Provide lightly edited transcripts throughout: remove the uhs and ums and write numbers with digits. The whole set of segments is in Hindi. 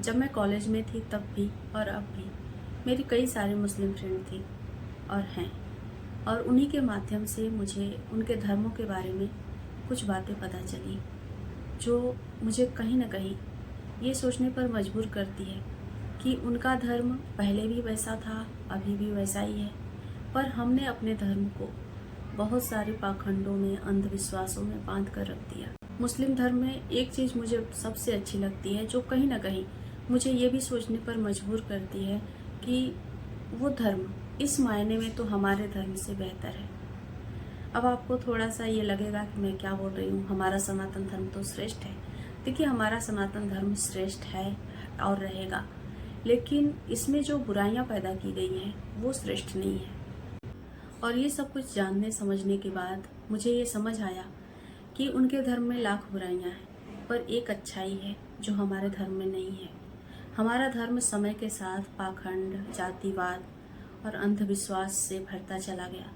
जब मैं कॉलेज में थी तब भी और अब भी मेरी कई सारे मुस्लिम फ्रेंड थी और हैं, और उन्हीं के माध्यम से मुझे उनके धर्मों के बारे में कुछ बातें पता चली जो मुझे कहीं ना कहीं ये सोचने पर मजबूर करती है कि उनका धर्म पहले भी वैसा था, अभी भी वैसा ही है, पर हमने अपने धर्म को बहुत सारे पाखंडों में, अंधविश्वासों में बांध कर रख दिया। मुस्लिम धर्म में एक चीज़ मुझे सबसे अच्छी लगती है जो कहीं ना कहीं मुझे ये भी सोचने पर मजबूर करती है कि वो धर्म इस मायने में तो हमारे धर्म से बेहतर है। अब आपको थोड़ा सा ये लगेगा कि मैं क्या बोल रही हूँ, हमारा सनातन धर्म तो श्रेष्ठ है। देखिए, हमारा सनातन धर्म श्रेष्ठ है और रहेगा, लेकिन इसमें जो बुराइयां पैदा की गई हैं वो श्रेष्ठ नहीं है। और ये सब कुछ जानने समझने के बाद मुझे ये समझ आया कि उनके धर्म में लाख बुराइयां हैं, पर एक अच्छाई है जो हमारे धर्म में नहीं है। हमारा धर्म समय के साथ पाखंड, जातिवाद और अंधविश्वास से भरता चला गया,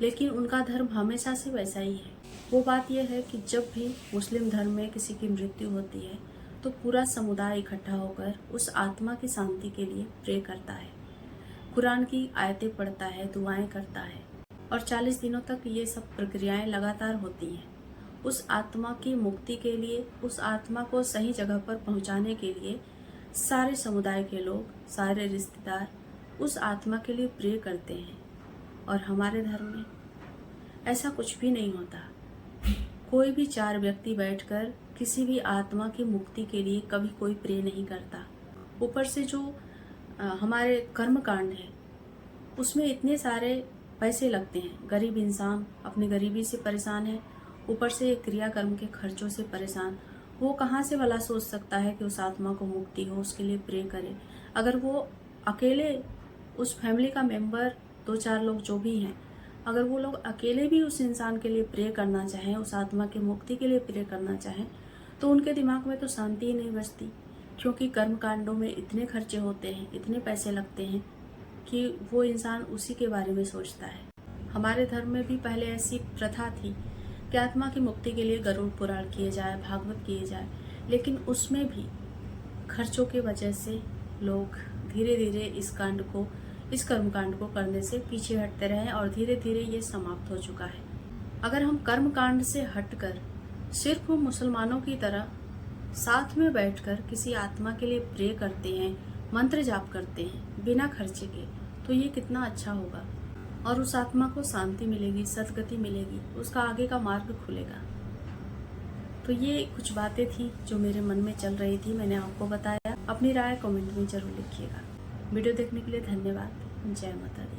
लेकिन उनका धर्म हमेशा से वैसा ही है। वो बात यह है कि जब भी मुस्लिम धर्म में किसी की मृत्यु होती है तो पूरा समुदाय इकट्ठा होकर उस आत्मा की शांति के लिए प्रे करता है, कुरान की आयतें पढ़ता है, दुआएं करता है, और 40 दिनों तक ये सब प्रक्रियाएं लगातार होती हैं। उस आत्मा की मुक्ति के लिए, उस आत्मा को सही जगह पर पहुंचाने के लिए सारे समुदाय के लोग, सारे रिश्तेदार उस आत्मा के लिए प्रे करते हैं। और हमारे धर्म में ऐसा कुछ भी नहीं होता। कोई भी 4 व्यक्ति बैठकर किसी भी आत्मा की मुक्ति के लिए कभी कोई प्रे नहीं करता। ऊपर से जो हमारे कर्म कांड है उसमें इतने सारे पैसे लगते हैं, गरीब इंसान अपनी गरीबी से परेशान है, ऊपर से क्रियाकर्म के खर्चों से परेशान। वो कहाँ से भला सोच सकता है कि उस आत्मा को मुक्ति हो, उसके लिए प्रे करे। अगर वो अकेले, उस फैमिली का मेंबर 2-4 लोग जो भी हैं, अगर वो लोग अकेले भी उस इंसान के लिए प्रे करना चाहें, उस आत्मा की मुक्ति के लिए प्रे करना चाहें, तो उनके दिमाग में तो शांति ही नहीं बचती, क्योंकि कर्म कांडों में इतने खर्चे होते हैं, इतने पैसे लगते हैं कि वो इंसान उसी के बारे में सोचता है। हमारे धर्म में भी पहले ऐसी प्रथा थी कि आत्मा की मुक्ति के लिए गरुड़ पुराण किए जाए, भागवत किए जाए, लेकिन उसमें भी खर्चों की वजह से लोग धीरे धीरे इस कर्मकांड को करने से पीछे हटते रहे और धीरे धीरे ये समाप्त हो चुका है। अगर हम कर्मकांड से हटकर सिर्फ मुसलमानों की तरह साथ में बैठकर किसी आत्मा के लिए प्रे करते हैं, मंत्र जाप करते हैं बिना खर्चे के, तो ये कितना अच्छा होगा और उस आत्मा को शांति मिलेगी, सद्गति मिलेगी, उसका आगे का मार्ग खुलेगा। तो ये कुछ बातें थी जो मेरे मन में चल रही थी, मैंने आपको बताया। अपनी राय कमेंट में जरूर लिखिएगा। वीडियो देखने के लिए धन्यवाद। जय माता दी।